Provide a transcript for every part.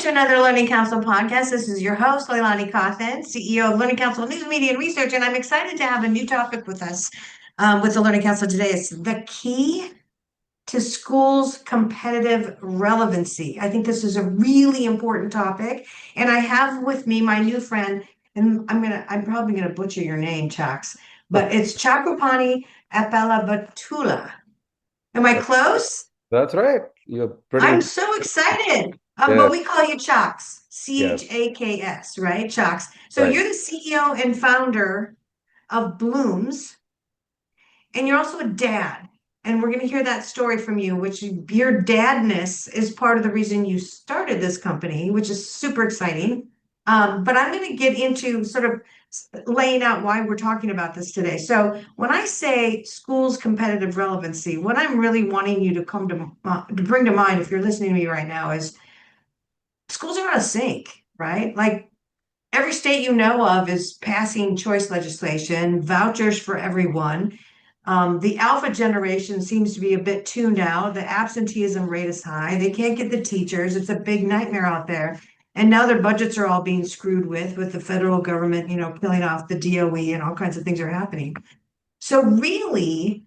to another Learning Council podcast. This is your host, Leilani Cawthon, CEO of Learning Council News, Media, and Research, and I'm excited to have a new topic with us with the Learning Council today. It's the key to schools' competitive relevancy. I think this is a really important topic, and I have with me my new friend, and I'm probably gonna butcher your name, Chax, but it's Chakopani Apalabatula. Am I close? That's right. You're I'm pretty, so excited. yeah, But we call you Chaks, yes, Chaks, right? Chaks. So right. you're the CEO and founder of Blooms, and you're also a dad. And we're going to hear that story from you, which your dadness is part of the reason you started this company, which is super exciting. But I'm going to get into sort of laying out why we're talking about this today. So when I say schools competitive relevancy, what I'm really wanting you to come to bring to mind, if you're listening to me right now, is schools are out of sync, right? Like every state you know of is passing choice legislation, vouchers for everyone. The alpha generation seems to be a bit tuned out. The absenteeism rate is high. They can't get the teachers. It's a big nightmare out there. And now their budgets are all being screwed with the federal government, killing off the DOE and all kinds of things are happening. So really,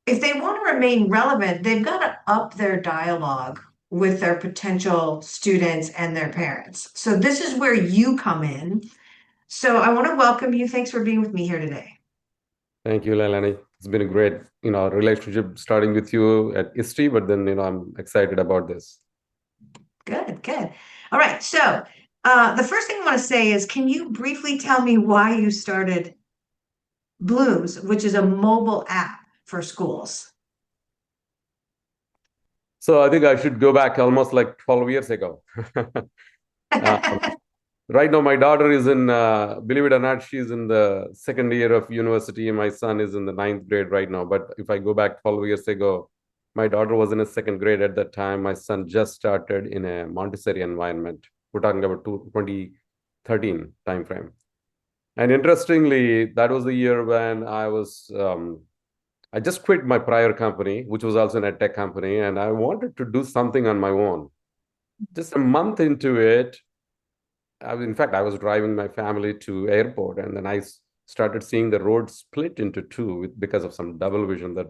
if they want to remain relevant, they've got to up their dialogue with their potential students and their parents. So this is where you come in. So I want to welcome you. Thanks for being with me here today. Thank you, Leilani. It's been a great, relationship starting with you at ISTE, but then, I'm excited about this. Good, good. All right. So the first thing I want to say is, can you briefly tell me why you started Blooms, which is a mobile app for schools? So I think I should go back almost like 12 years ago. Uh, right now, my daughter is believe it or not, she's in the second year of university, and my son is in the ninth grade right now. But if I go back 12 years ago, my daughter was in a second grade at that time. My son just started in a Montessori environment. We're talking about 2013 timeframe. And interestingly, that was the year when I just quit my prior company, which was also an tech company, and I wanted to do something on my own. Just a month into it, in fact, I was driving my family to airport, and then I started seeing the road split into two because of some double vision that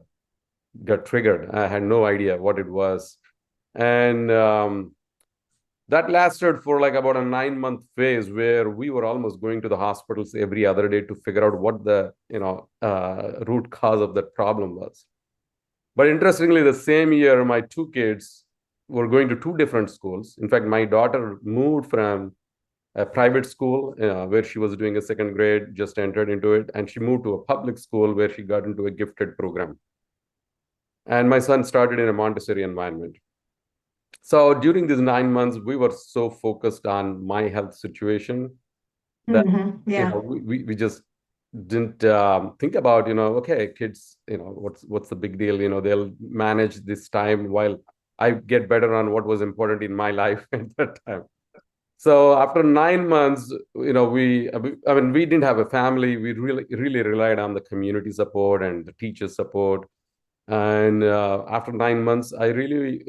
got triggered. I had no idea what it was. And that lasted for like about a 9-month phase where we were almost going to the hospitals every other day to figure out what the root cause of that problem was. But interestingly, the same year, my two kids were going to two different schools. In fact, my daughter moved from a private school where she was doing a second grade, just entered into it, and she moved to a public school where she got into a gifted program. And my son started in a Montessori environment. So during these 9 months, we were so focused on my health situation that Yeah. we just didn't think about okay, kids, what's the big deal? They'll manage this time while I get better on what was important in my life at that time. So after 9 months, we didn't have a family. We really relied on the community support and the teacher support. And after 9 months, I really,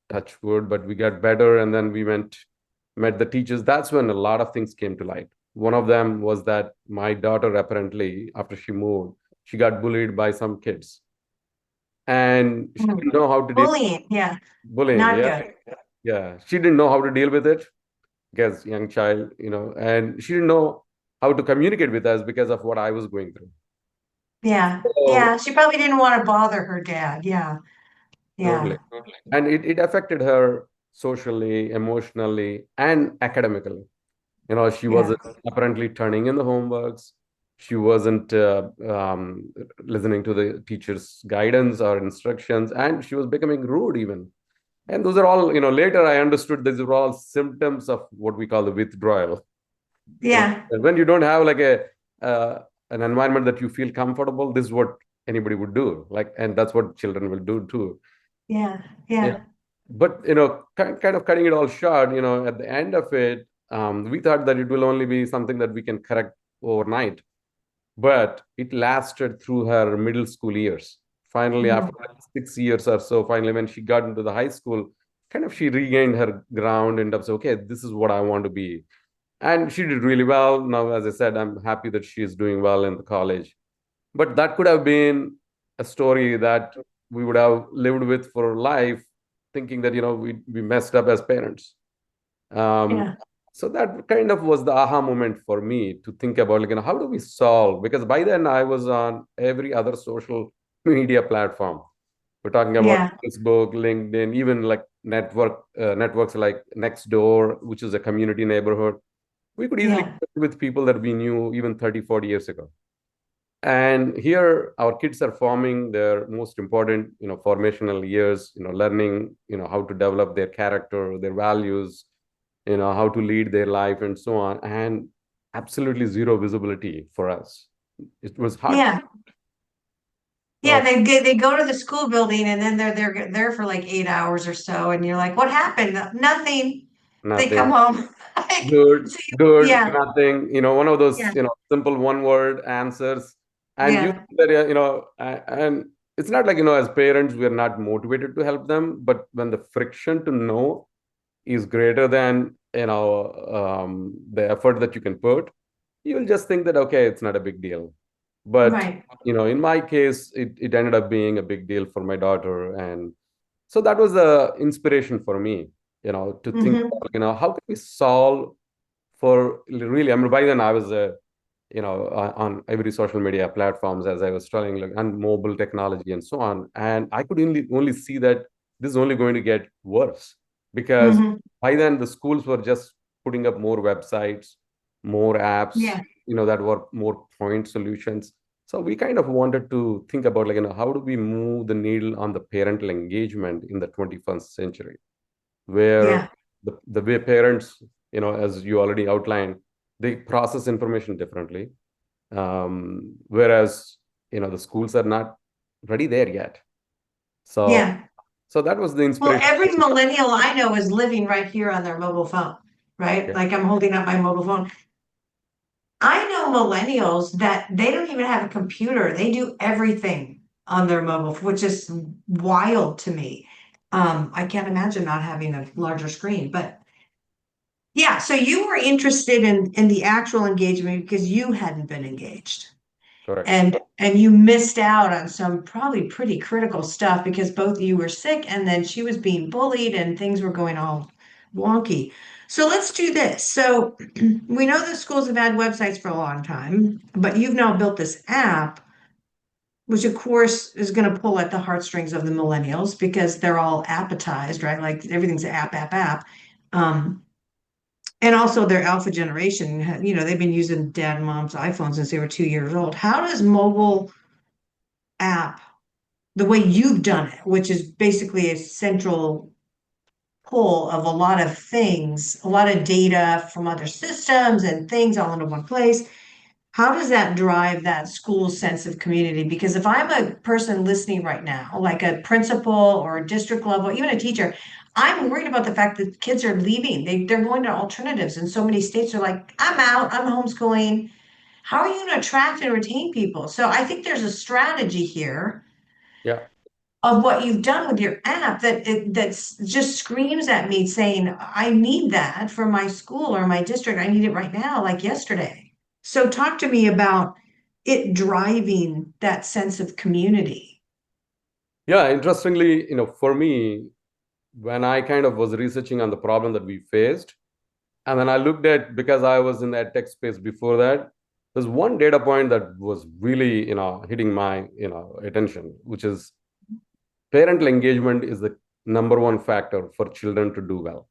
touch wood, but we got better. And then we met the teachers. That's when a lot of things came to light. One of them was that my daughter, apparently, after she moved, she got bullied by some kids. And she didn't know how to deal with Bullying, yeah, bullying. not Yeah. good. Yeah. She didn't know how to deal with it because young child, and she didn't know how to communicate with us because of what I was going through. Yeah, So yeah. She probably didn't want to bother her dad. Yeah, totally. yeah. And it affected her socially, emotionally, and academically. She Yeah. wasn't apparently turning in the homeworks. She wasn't listening to the teacher's guidance or instructions, and she was becoming rude even. And those are all, later I understood these were all symptoms of what we call the withdrawal. Yeah. When you don't have like an environment that you feel comfortable, this is what anybody would do. Like, and that's what children will do too. Yeah. Yeah. Yeah. But kind of cutting it all short, at the end of it, we thought that it will only be something that we can correct overnight. But it lasted through her middle school years. Finally, after Mhm. like 6 years or so, finally, when she got into the high school, kind of she regained her ground and up, okay, this is what I want to be. And she did really well. Now, as I said, I'm happy that she is doing well in the college. But that could have been a story that we would have lived with for life, thinking that, we messed up as parents. Um, Yeah. so that kind of was the aha moment for me to think about, like, how do we solve? Because by then I was on every other social media platform. We're talking about Yeah. Facebook, LinkedIn, even like networks like Nextdoor, which is a community neighborhood. We could easily Yeah. connect with people that we knew even 30, 40 years ago. And here our kids are forming their most important, formational years, learning, how to develop their character, their values, how to lead their life and so on. And absolutely zero visibility for us. It was hard. Yeah. Yeah, So they go to the school building and then they're there for like 8 hours or so, and you're like, what happened? Nothing. They come nothing. home. Like, Good, so good, yeah, nothing, one of those, yeah, simple one word answers. And you, yeah, and it's not like, as parents, we're not motivated to help them, but when the friction to know is greater than, the effort that you can put, you will just think that, okay, it's not a big deal. But, right. in my case, it ended up being a big deal for my daughter. And so that was the inspiration for me, to think, Hmm. how can we solve for really, I mean, by then I was on every social media platforms, as I was telling, like, and mobile technology and so on. And I could only see that this is only going to get worse, because Hmm. by then the schools were just putting up more websites, more apps, Yeah, that were more point solutions. So we kind of wanted to think about, like, how do we move the needle on the parental engagement in the 21st century, where yeah, the way parents, as you already outlined, they process information differently, whereas, the schools are not ready there yet. So yeah. so that was the Well, inspiration. every millennial I know is living right here on their mobile phone, right? Yeah, Like I'm holding up my mobile phone. I know millennials that they don't even have a computer. They do everything on their mobile, which is wild to me. I can't imagine not having a larger screen, but yeah, so you were interested in the actual engagement because you hadn't been engaged. correct. And you missed out on some probably pretty critical stuff because both of you were sick and then she was being bullied and things were going all wonky. So let's do this. So we know that schools have had websites for a long time, but you've now built this app, which of course is going to pull at the heartstrings of the millennials because they're all appetized, right? Like everything's app, app, app. Um, and also their alpha generation, they've been using dad and mom's iPhones since they were 2 years old. How does mobile app, the way you've done it, which is basically a central pull of a lot of things, a lot of data from other systems and things all into one place. How does that drive that school sense of community? Because if I'm a person listening right now, like a principal or a district level, even a teacher, I'm worried about the fact that kids are leaving. They're going to alternatives. And so many states are like, I'm out, I'm homeschooling. How are you going to attract and retain people? So I think there's a strategy here Yeah. of what you've done with your app that's just screams at me saying, I need that for my school or my district. I need it right now, like yesterday. So talk to me about it driving that sense of community. Yeah, interestingly, for me, when I kind of was researching on the problem that we faced, and then I looked at, because I was in that tech space before that, there's one data point that was really, hitting my, attention, which is parental engagement is the number one factor for children to do well.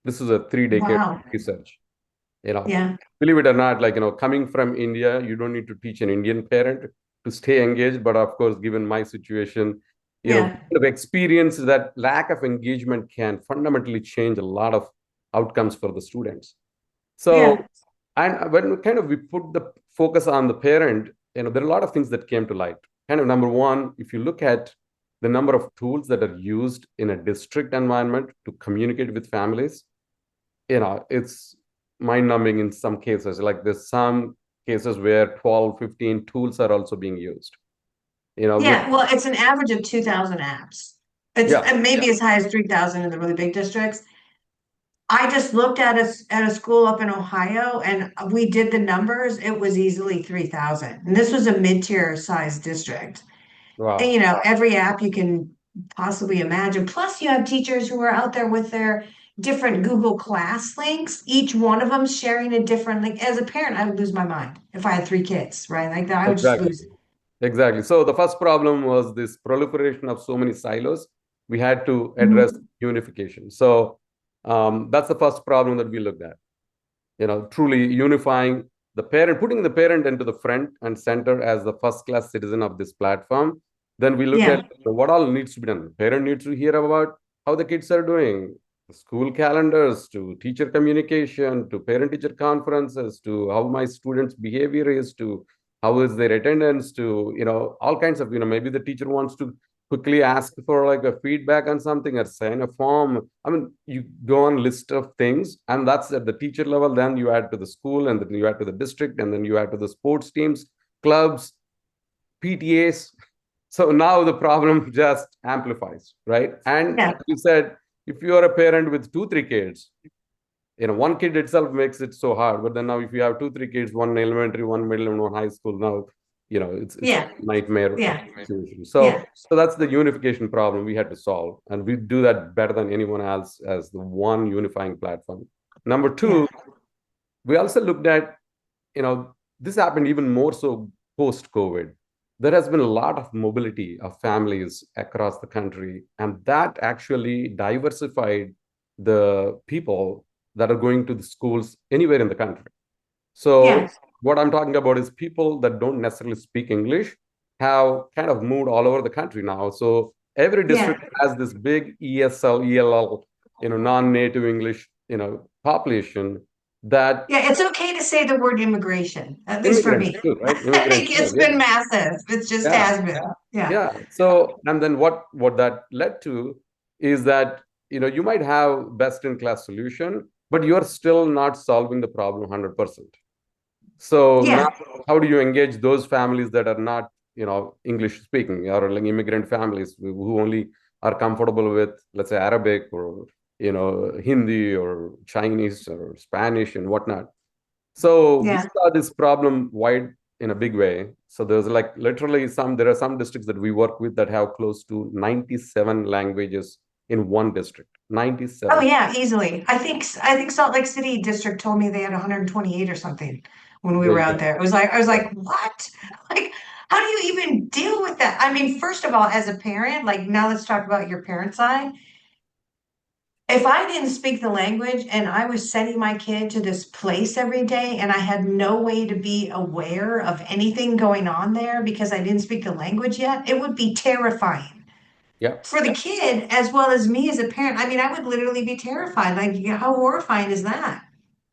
This is a 3 decade Wow. research. You know, Yeah. believe it or not, like, coming from India, you don't need to teach an Indian parent to stay engaged. But of course, given my situation, Yeah. kind of experience that lack of engagement can fundamentally change a lot of outcomes for the students. Yeah. So, and when we put the focus on the parent, there are a lot of things that came to light. Kind of number one, if you look at the number of tools that are used in a district environment to communicate with families, it's mind-numbing in some cases. Like there's some cases where 12, 15 tools are also being used, with Yeah. Well, it's an average of 2,000 apps. It's Yeah. maybe as high as 3,000 in the really big districts. I just looked at a school up in Ohio and we did the numbers. It was easily 3,000. And this was a mid-tier size district. And Wow. you know, every app you can possibly imagine. Plus, you have teachers who are out there with their different Google Class links. Each one of them sharing a different link. As a parent, I would lose my mind if I had three kids, right? Like that, I would just Exactly. lose it. Exactly. So the first problem was this proliferation of so many silos. We had to address Mhm. unification. So that's the first problem that we looked at. Truly unifying the parent, putting the parent into the front and center as the first class citizen of this platform. Then we looked Yeah. at what all needs to be done. The parent needs to hear about how the kids are doing, school calendars, to teacher communication, to parent teacher conferences, to how my students' behavior is, to how is their attendance, to all kinds of, maybe the teacher wants to quickly ask for like a feedback on something or sign a form. I mean, you go on list of things, and that's at the teacher level. Then you add to the school, and then you add to the district, and then you add to the sports teams, clubs, PTAs. So now the problem just amplifies, right? And Yeah. as you said, if you are a parent with two, three kids, one kid itself makes it so hard. But then now if you have two, three kids, one elementary, one middle, and one high school, now it's Yeah. a nightmare Yeah. situation. Yeah. So that's the unification problem we had to solve, and we do that better than anyone else as the one unifying platform. Number Yeah. two, we also looked at, this happened even more so post COVID. There has been a lot of mobility of families across the country, and that actually diversified the people that are going to the schools anywhere in the country. So Yeah. what I'm talking about is people that don't necessarily speak English have kind of moved all over the country now. So every Yeah. district has this big ESL, ELL, non-native English, population that Yeah. It's okay to say the word immigration, at least for immigrants me. too, right? Like Immigrants too, it's yeah. been massive. It just Yeah. has been. Yeah. Yeah. So, and then what that led to is that, you might have best in class solution, but you're still not solving the problem 100%. So now, Yeah. how do you engage those families that are not, English speaking, or like immigrant families who only are comfortable with, let's say, Arabic or, Hindi or Chinese or Spanish and whatnot. So we Yeah. saw this problem wide in a big way. So there's like literally there are some districts that we work with that have close to 97 languages in one district. Oh 97. yeah, easily. I think Salt Lake City District told me they had 128 or something when we There were you out go. there. It was like I was like, what? Like, how do you even deal with that? I mean, first of all, as a parent, like now let's talk about your parent side. If I didn't speak the language and I was sending my kid to this place every day and I had no way to be aware of anything going on there because I didn't speak the language yet, it would be terrifying Yeah. for the kid as well as me as a parent. I mean, I would literally be terrified. Like, yeah, how horrifying is that?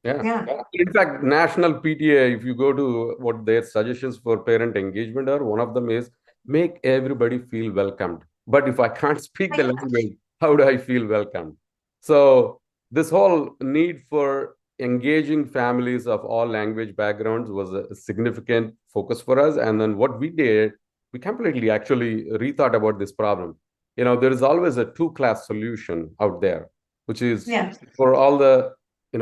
Yeah. Yeah. In fact, National PTA, if you go to what their suggestions for parent engagement are, one of them is make everybody feel welcomed. But if I can't speak My the gosh. language, how do I feel welcomed? So this whole need for engaging families of all language backgrounds was a significant focus for us. And then what we did, we completely actually rethought about this problem. There is always a two-class solution out there, which is Yeah. for all the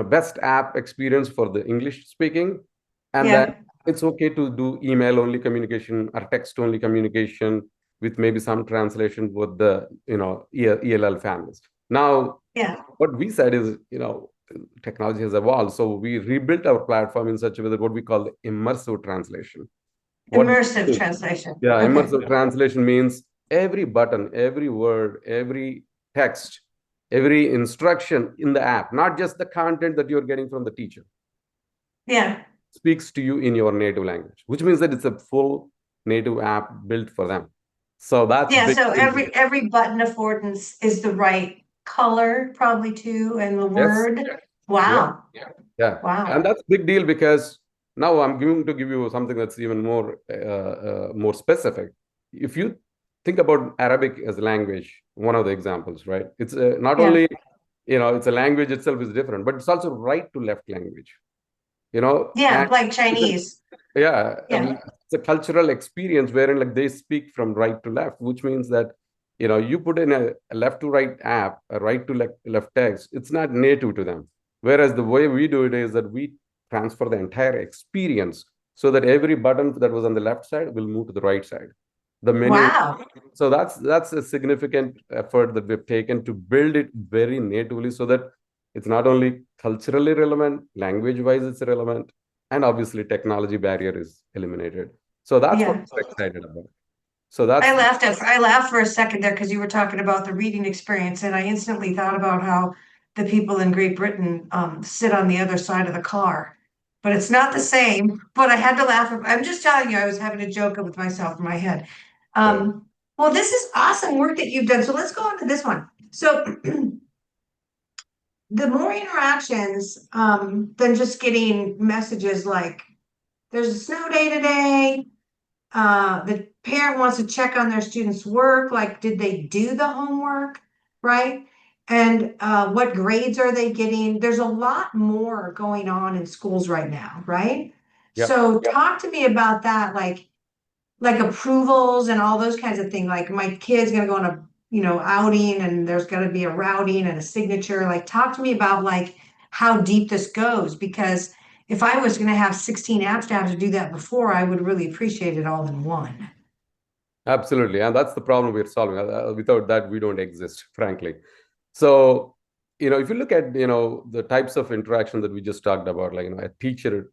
best app experience for the English speaking, and then Yeah. it's okay to do email only communication or text only communication with maybe some translation with the ELL families. Now Yeah. what we said is, technology has evolved, so we rebuilt our platform in such a way that what we call the immersive translation. What Immersive translation. Yeah, Okay. immersive translation means every button, every word, every text, every instruction in the app, not just the content that you're getting from the teacher, Yeah. speaks to you in your native language, which means that it's a full native app built for them. So that's Yeah. big. So every button affordance is the right color, probably too, and the Yes. word. Yeah. Wow. Yeah. And Wow. that's big deal because now I'm going to give you something that's even more specific. If you think about Arabic as a language, one of the examples, right? It's not Yeah. only, it's a language itself is different, but it's also right to left language, Yeah. and Like it's a, Chinese. yeah, Yeah. it's a cultural experience wherein like they speak from right to left, which means that You put in a left to right app, a right to left text, it's not native to them. Whereas the way we do it is that we transfer the entire experience so that every button that was on the left side will move to the right side. The menu. Wow. So that's a significant effort that we've taken to build it very natively so that it's not only culturally relevant, language-wise it's relevant, and obviously technology barrier is eliminated. So that's what Yeah. we're excited about. So that's I laughed for a second there because you were talking about the reading experience, and I instantly thought about how the people in Great Britain sit on the other side of the car. But it's not the same. But I had to laugh. I'm just telling you, I was having a joke with myself in my head. right. Well, this is awesome work that you've done. So let's go on to this one. So the more interactions than just getting messages like there's a snow day today, the parent wants to check on their student's work, like did they do the homework, right? And what grades are they getting? There's a lot more going on in schools right now, right? Yeah. So talk to me about that, like approvals and all those kinds of things. Like my kid's gonna go on a outing, and there's gonna be a routing and a signature. Like talk to me about like how deep this goes, because if I was gonna have 16 apps to have to do that before, I would really appreciate it all in one. Absolutely. And that's the problem we're solving. Without that, we don't exist, frankly. So, if you look at, the types of interaction that we just talked about, like, a teacher,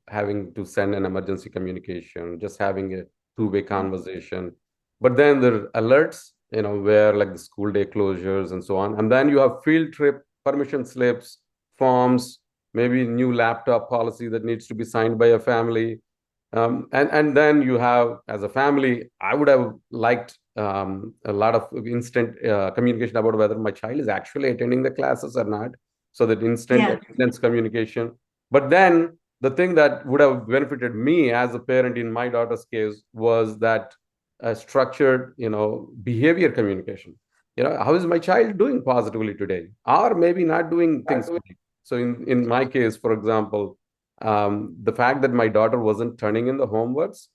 having to send an emergency communication, just having a two-way conversation. But then there are alerts, where like the school day closures and so on. And then you have field trip permission slips, forms, maybe new laptop policy that needs to be signed by a family. And then you have, as a family, I would have liked a lot of instant communication about whether my child is actually attending the classes or not. So that instant Yeah. attendance communication. But then the thing that would have benefited me as a parent in my daughter's case was that structured, behavior communication. How is my child doing positively today, or maybe not doing things well? So in my case, for example, the fact that my daughter wasn't turning in the homeworks,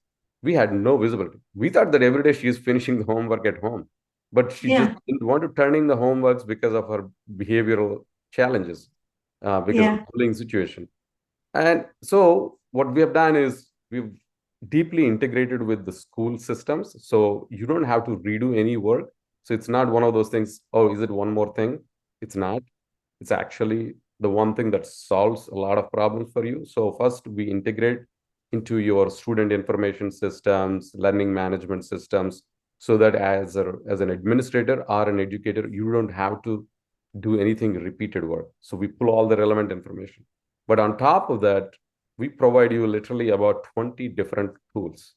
we had no visibility. We thought that every day she is finishing the homework at home, but she just Yeah. didn't want to turn in the homeworks because of her behavioral challenges, because of Yeah. the bullying situation. And so what we have done is we've deeply integrated with the school systems. So you don't have to redo any work. So it's not one of those things, oh, is it one more thing? It's not. It's actually the one thing that solves a lot of problems for you. So first we integrate into your student information systems, learning management systems, so that as an administrator or an educator, you don't have to do anything repeated work. So we pull all the relevant information. But on top of that, we provide you literally about 20 different tools: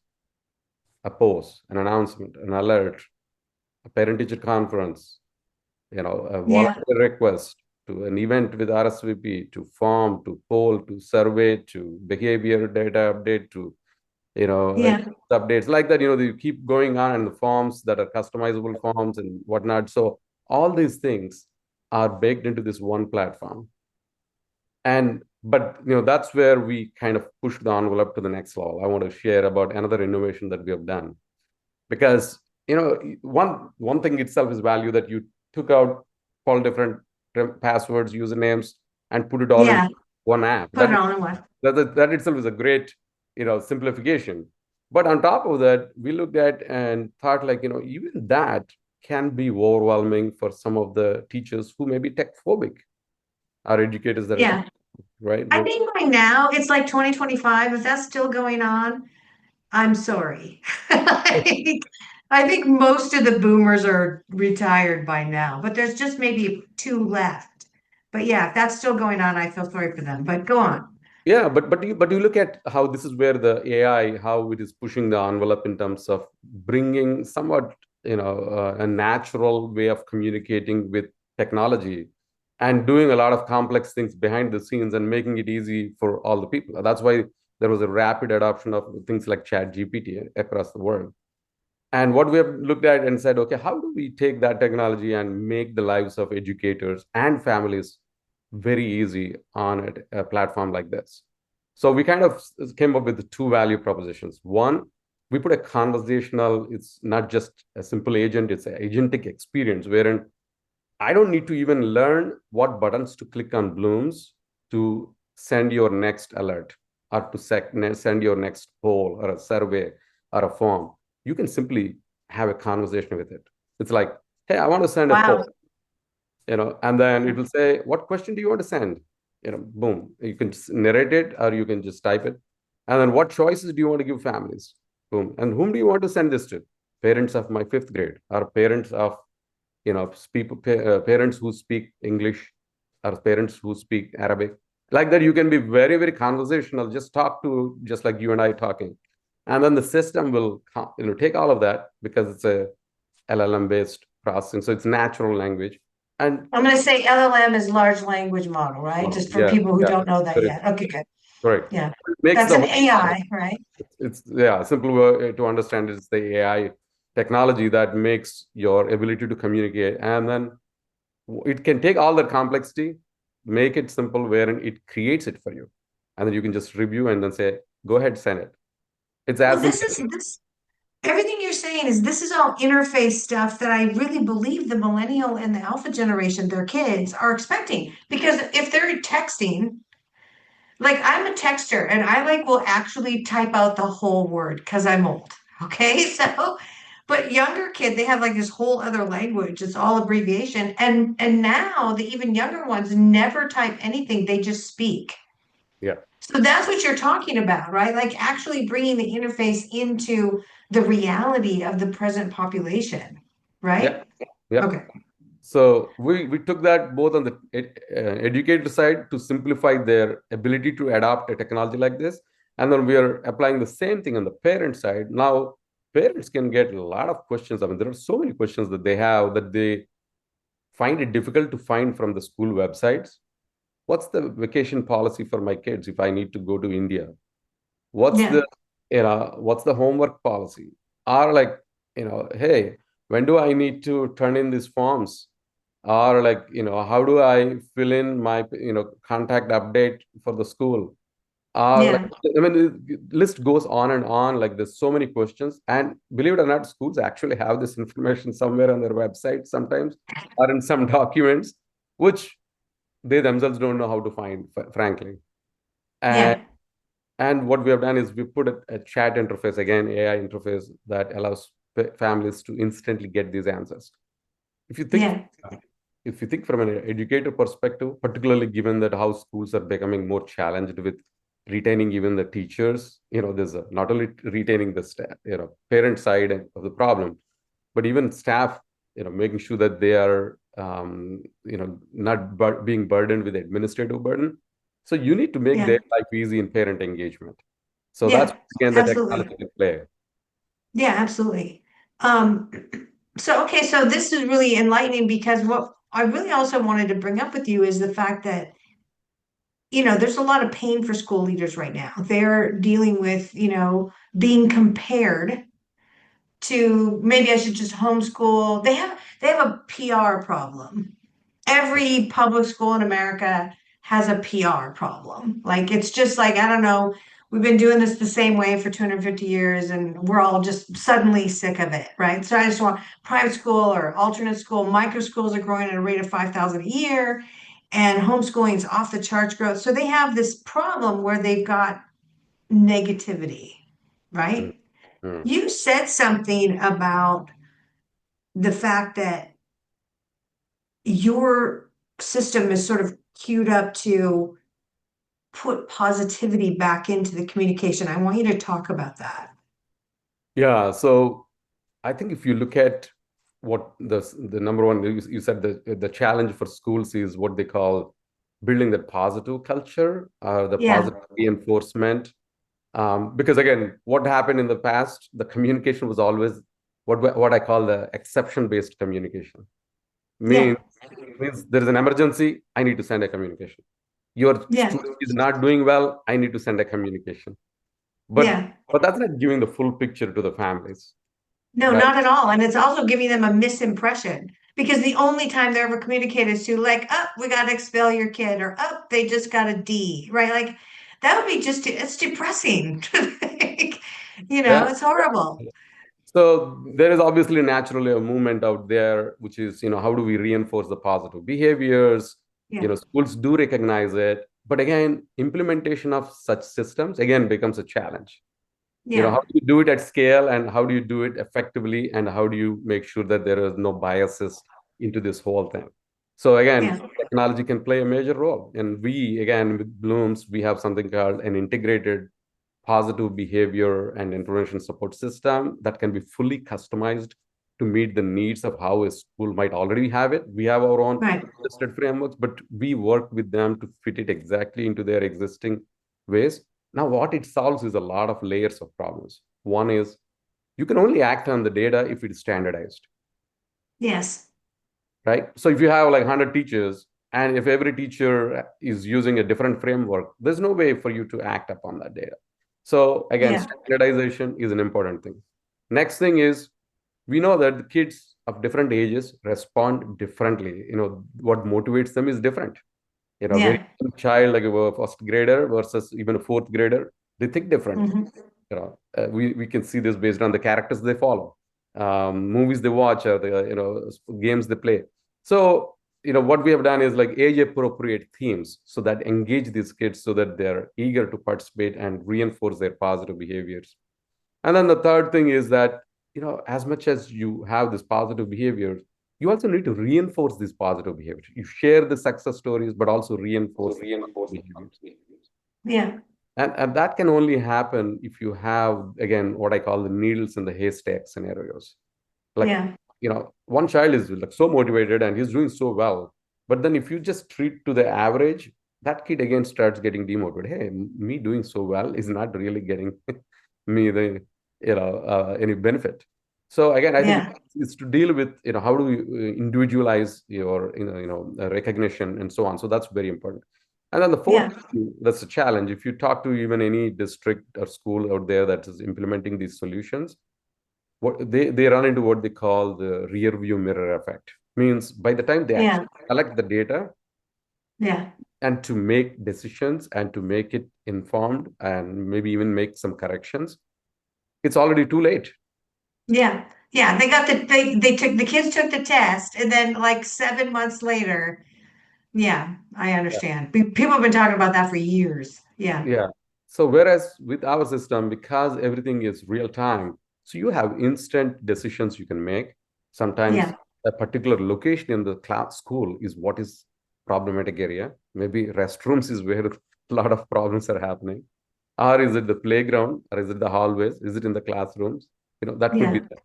a post, an announcement, an alert, a parent-teacher conference, a Yeah. volunteer request, to an event with RSVP, to form, to poll, to survey, to behavior data update, to Yeah. updates like that. You keep going on, and the forms that are customizable forms and whatnot. So all these things are baked into this one platform. But that's where we kind of push the envelope to the next level. I want to share about another innovation that we have done, because one thing itself is value, that you took out all different passwords, usernames, and put it all in Yeah. one app. Put it all in one. That itself is a great simplification. But on top of that, we looked at and thought, like, even that can be overwhelming for some of the teachers who may be tech phobic, or educators that are tech, Yeah. right. I think by now it's like 2025. If that's still going on, I'm sorry. I think most of the boomers are retired by now, but there's just maybe two left. But yeah, if that's still going on, I feel sorry for them. But go on. Yeah, but you look at how this is where the AI, how it is pushing the envelope in terms of bringing somewhat a natural way of communicating with technology, and doing a lot of complex things behind the scenes and making it easy for all the people. That's why there was a rapid adoption of things like Chat GPT across the world. And what we have looked at and said, okay, how do we take that technology and make the lives of educators and families very easy on a platform like this? So we kind of came up with two value propositions. One, we put a conversational, it's not just a simple agent, it's an agentic experience wherein I don't need to even learn what buttons to click on Blooms to send your next alert or to send your next poll or a survey or a form. You can simply have a conversation with it. It's like, hey, I want to send a Wow. poll, and then it will say, what question do you want to send? Boom. You can just narrate it or you can just type it. And then what choices do you want to give families? Boom. And whom do you want to send this to? Parents of my fifth grade or parents of parents who speak English or parents who speak Arabic. Like that, you can be very, very conversational. Just talk to, just like you and I talking. And then the system will take all of that because it's a LLM based processing. So it's natural language. And I'm going to say LLM is large language model, right? Just for yeah, people who yeah, don't know that correct, yet. Okay, good. correct. Yeah. It makes That's the an whole, AI, right? it's yeah, simple way to understand is the AI technology that makes your ability to communicate. And then it can take all that complexity, make it simple wherein it creates it for you. And then you can just review and then say, go ahead, send it. It's Well, as this simple. is this everything you're saying is this is all interface stuff that I really believe the millennial and the alpha generation, their kids, are expecting. Because if they're texting, like I'm a texter and I like will actually type out the whole word because I'm old. Okay. So, but younger kid, they have like this whole other language. It's all abbreviation. And now the even younger ones never type anything. They just speak. Yeah. So that's what you're talking about, right? Like actually bringing the interface into the reality of the present population, Yeah. right? Yeah. Okay. So we took that both on the educator side to simplify their ability to adopt a technology like this, and then we are applying the same thing on the parent side. Now, parents can get a lot of questions. I mean, there are so many questions that they have that they find it difficult to find from the school websites. What's the vacation policy for my kids if I need to go to India? What's Yeah. the homework policy? Or like, hey, when do I need to turn in these forms? Or like, how do I fill in my, contact update for the school? Or like, Yeah. I mean, the list goes on and on. Like there's so many questions. And believe it or not, schools actually have this information somewhere on their website sometimes or in some documents, which they themselves don't know how to find, frankly. And Yeah. and what we have done is we put a chat interface, again, AI interface that allows families to instantly get these answers. If you think Yeah. if you think from an educator perspective, particularly given that how schools are becoming more challenged with retaining even the teachers, there's not only retaining the staff, parent side of the problem, but even staff, making sure that they are, not being burdened with administrative burden. So you need to make Yeah. their life easy in parent engagement. So that's Yeah. again the Absolutely. technology can play. Yeah, absolutely. Um, so okay, so this is really enlightening because what I really also wanted to bring up with you is the fact that, there's a lot of pain for school leaders right now. They're dealing with, being compared to maybe I should just homeschool. They have a PR problem. Every public school in America has a PR problem. Like it's just like, I don't know, we've been doing this the same way for 250 years and we're all just suddenly sick of it, right? So I just want private school or alternate school, micro schools are growing at a rate of 5,000 a year and homeschooling is off the charts growth. So they have this problem where they've got negativity, Mm, right? mm. You said something about the fact that your system is sort of queued up to put positivity back into the communication. I want you to talk about that. Yeah. So I think if you look at what the number one, you said the challenge for schools is what they call building the positive culture, the Yeah, positive reinforcement. Because again, what happened in the past, the communication was always what I call the exception-based communication. yeah, Means there is an emergency, I need to send a communication. Your yeah, student is not doing well, I need to send a communication. But yeah. but that's not giving the full picture to the families, No, right? not at all. And it's also giving them a misimpression because the only time they're ever communicated is to like, up, we got to expel your kid, or up, they just got a D, right? Like that would be just, it's depressing to think. Yeah. It's horrible. So there is obviously naturally a movement out there, which is, how do we reinforce the positive behaviors? Yeah, Schools do recognize it, but again, implementation of such systems again becomes a challenge. How yeah, do you do it at scale, and how do you do it effectively, and how do you make sure that there is no biases into this whole thing? So again, yeah, technology can play a major role. And we, again, with Blooms, we have something called an integrated positive behavior and intervention support system that can be fully customized to meet the needs of how a school might already have it. We have our own right. listed frameworks, but we work with them to fit it exactly into their existing ways. Now, what it solves is a lot of layers of problems. One is you can only act on the data if it is standardized, Yes, right? So if you have like 100 teachers, and if every teacher is using a different framework, there's no way for you to act upon that data. So again, yeah, standardization is an important thing. Next thing is we know that the kids of different ages respond differently. What motivates them is different. Very yeah. young child, like a first grader versus even a fourth grader, they think differently. Hmm. We can see this based on the characters they follow, movies they watch, or the games they play. So what we have done is like age appropriate themes so that engage these kids so that they're eager to participate and reinforce their positive behaviors. And then the third thing is that as much as you have this positive behavior, you also need to reinforce these positive behaviors. You share the success stories, but also reinforce the positive behaviors. Yeah, And that can only happen if you have, again, what I call the needles in the haystack scenarios. Like, yeah, one child is like so motivated and he's doing so well. But then if you just treat to the average, that kid again starts getting demotivated. Hey, me doing so well is not really getting me any benefit. So again, I think yeah, it's to deal with, how do we individualize your, recognition and so on. So that's very important. And then the fourth, yeah, that's a challenge. If you talk to even any district or school out there that is implementing these solutions, what they run into what they call the rear view mirror effect. Means by the time they yeah, actually collect the data yeah, and to make decisions and to make it informed and maybe even make some corrections, it's already too late. yeah, yeah. They took the kids took the test, and then like 7 months later, yeah, I understand. People have been talking about that for years. Yeah, Yeah. So whereas with our system, because everything is real time, so you have instant decisions you can make. Sometimes yeah, a particular location in the class school is what is problematic area. Maybe restrooms is where a lot of problems are happening. Or is it the playground? Or is it the hallways? Is it in the classrooms? That could be yeah, that.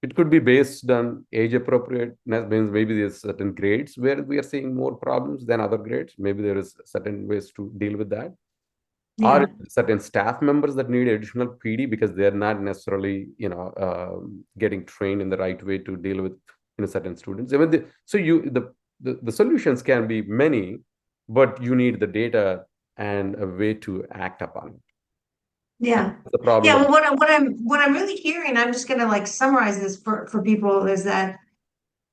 It could be based on age appropriateness, means maybe there's certain grades where we are seeing more problems than other grades. Maybe there is certain ways to deal with that, or yeah, certain staff members that need additional PD because they're not necessarily getting trained in the right way to deal with certain students. So the solutions can be many, but you need the data and a way to act upon it. And yeah. the problem Yeah, that well, what I'm really hearing, I'm just gonna like summarize this for people, is that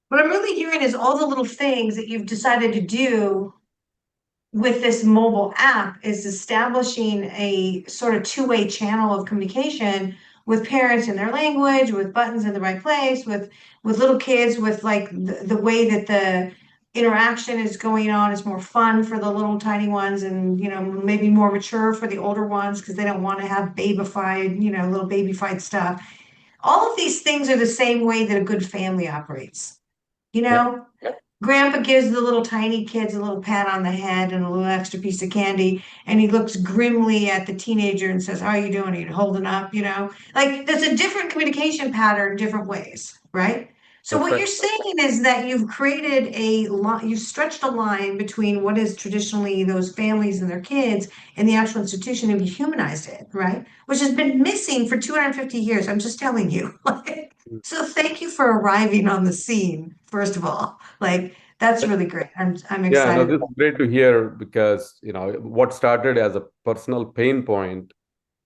what I'm really hearing is all the little things that you've decided to do with this mobile app is establishing a sort of two-way channel of communication with parents in their language, with buttons in the right place, with little kids, with like the way that the interaction is going on is more fun for the little tiny ones, and maybe more mature for the older ones because they don't want to have babyfied, little babyfied stuff. All of these things are the same way that a good family operates. You yeah, know, Grandpa gives the little tiny kids a little pat on the head and a little extra piece of candy, and he looks grimly at the teenager and says, "How are you doing? Are you holding up?" Like there's a different communication pattern, different ways, right? So that's what right. you're saying is that you've created a line, you've stretched a line between what is traditionally those families and their kids and the actual institution, and you humanized it, right? Which has been missing for 250 years. I'm just telling you. So thank you for arriving on the scene, first of all. Like that's really great. I'm Yeah, no, excited this is about great to hear because what started as a personal pain point,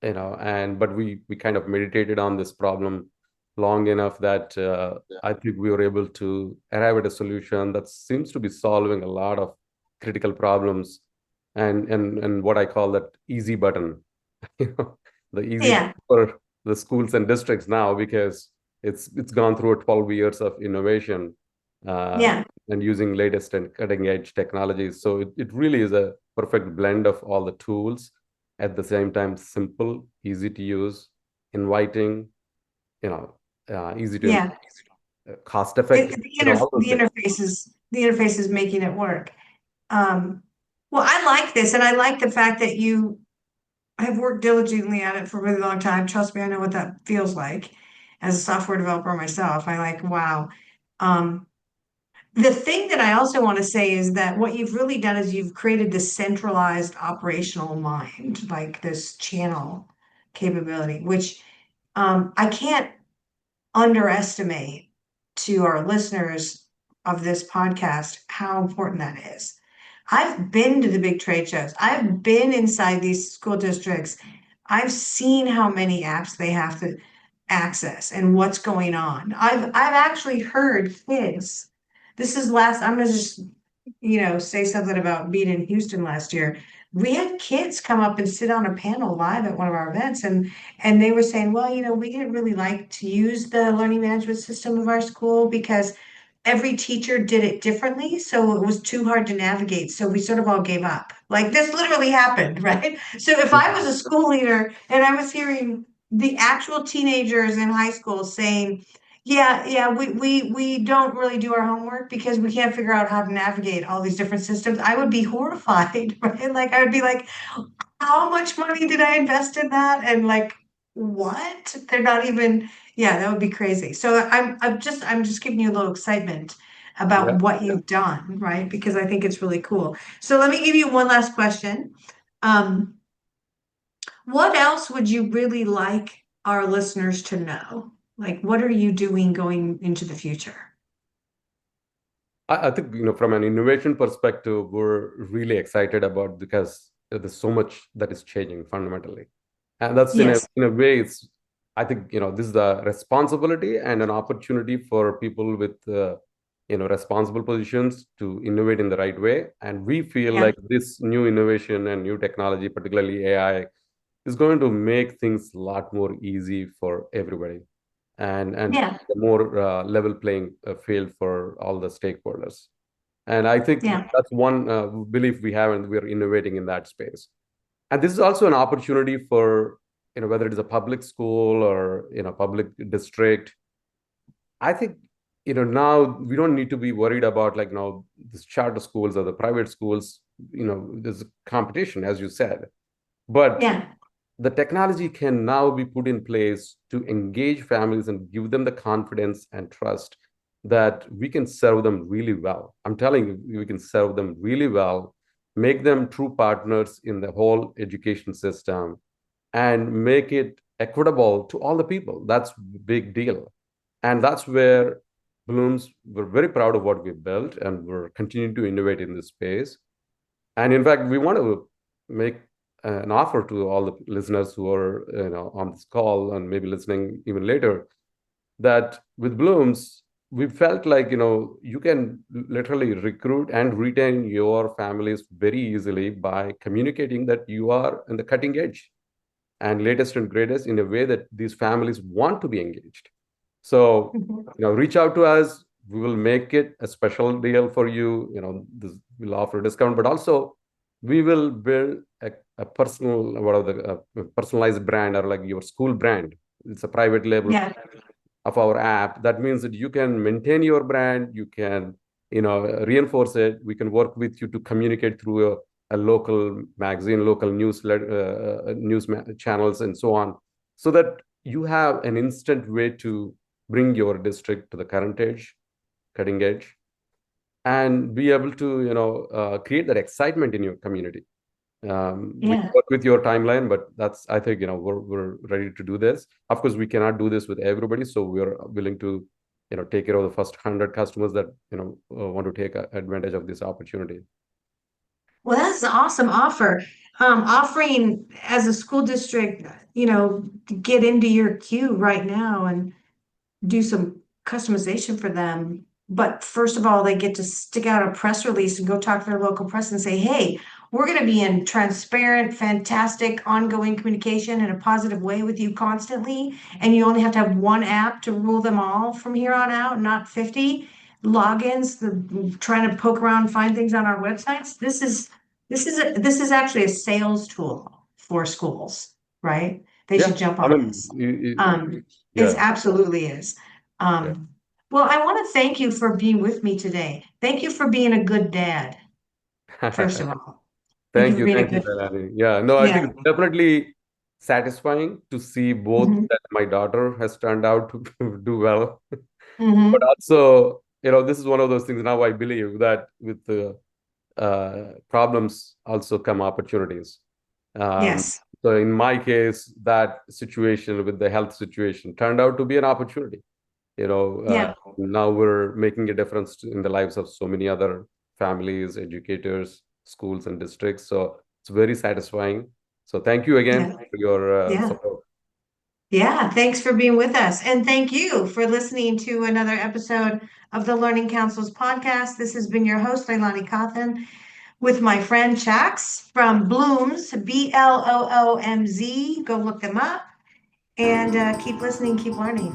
and but we kind of meditated on this problem long enough that I think we were able to arrive at a solution that seems to be solving a lot of critical problems, and what I call that easy button, the it. easy Yeah, button for the schools and districts now because it's gone through 12 years of innovation Yeah. and using latest and cutting edge technologies. So it really is a perfect blend of all the tools at the same time, simple, easy to use, inviting, you know, easy to Yeah. cost effective, all those things. The interface is making it work. Um, well, I like this, and I like the fact that you have worked diligently at it for a really long time. Trust me, I know what that feels like as a software developer myself. I like, wow. Um, the thing that I also want to say is that what you've really done is you've created this centralized operational mind, like this channel capability, which I can't underestimate to our listeners of this podcast how important that is. I've been to the big trade shows. I've been inside these school districts. I've seen how many apps they have to access and what's going on. I've actually heard kids. This is last, I'm gonna just, say something about being in Houston last year. We had kids come up and sit on a panel live at one of our events and they were saying, well, we didn't really like to use the learning management system of our school because every teacher did it differently, so it was too hard to navigate. So we sort of all gave up. Like this literally happened, right? So if I was a school leader and I was hearing the actual teenagers in high school saying, yeah, we don't really do our homework because we can't figure out how to navigate all these different systems, I would be horrified, right? Like I would be like, how much money did I invest in that? And like, what? They're not even, yeah, that would be crazy. So I'm just giving you a little excitement Yeah. about what you've done, right? Because I think it's really cool. So let me give you one last question. Um, what else would you really like our listeners to know? Like, what are you doing going into the future? I think, from an innovation perspective, we're really excited about because there's so much that is changing fundamentally. And that's Yes. in a way, I think, this is the responsibility and an opportunity for people with, responsible positions to innovate in the right way. And we feel Yeah. like this new innovation and new technology, particularly AI, is going to make things a lot more easy for everybody and Yeah. a more level playing field for all the stakeholders. And I think Yeah. that's one belief we have, and we're innovating in that space. And this is also an opportunity for, whether it is a public school or, public district. I think, now we don't need to be worried about like now these charter schools or the private schools, there's competition, as you said. But Yeah. the technology can now be put in place to engage families and give them the confidence and trust that we can serve them really well. I'm telling you, we can serve them really well, make them true partners in the whole education system, and make it equitable to all the people. That's a big deal. And that's where Blooms, we're very proud of what we've built, and we're continuing to innovate in this space. And in fact, we want to make an offer to all the listeners who are on this call and maybe listening even later, that with Blooms, we felt like you can literally recruit and retain your families very easily by communicating that you are in the cutting edge and latest and greatest in a way that these families want to be engaged. So, Mhm. reach out to us. We will make it a special deal for you. We'll offer a discount, but also we will build a personal, personalized brand or like your school brand. It's a private label Yeah. of our app. That means that you can maintain your brand, you can, reinforce it. We can work with you to communicate through a local magazine, local channels, and so on, so that you have an instant way to bring your district to the current edge, cutting edge, and be able to, create that excitement in your community. We Yeah. work with your timeline, but that's, I think, we're ready to do this. Of course, we cannot do this with everybody, so we're willing to, take care of the first 100 customers that, want to take advantage of this opportunity. Well, that's an awesome offer. Offering as a school district, to get into your queue right now and do some customization for them. But first of all, they get to stick out a press release and go talk to their local press and say, hey, We're going to be in transparent, fantastic, ongoing communication in a positive way with you constantly. And you only have to have one app to rule them all from here on out, not 50 logins, trying to poke around, find things on our websites. This is actually a sales tool for schools, right? They Yeah, should jump I on mean, this. It's yeah, absolutely is. yeah. Well, I want to thank you for being with me today. Thank you for being a good dad, first of all. Thank you for being a Thank you, good, Leilani. Yeah, no, I yeah. think it's definitely satisfying to see both Hmm. that my daughter has turned out to do well, but Hmm. also, this is one of those things now I believe that with the problems also come opportunities. Um, Yes. so in my case, that situation with the health situation turned out to be an opportunity. Yeah. Now we're making a difference in the lives of so many other families, educators, schools, and districts. So it's very satisfying. So thank you again Yeah. for your Yeah. support. Yeah. Thanks for being with us. And thank you for listening to another episode of the Learning Councils podcast. This has been your host, Leilani Cawthon, with my friend Chax from Blooms, Bloomz. Go look them up and keep listening, keep learning.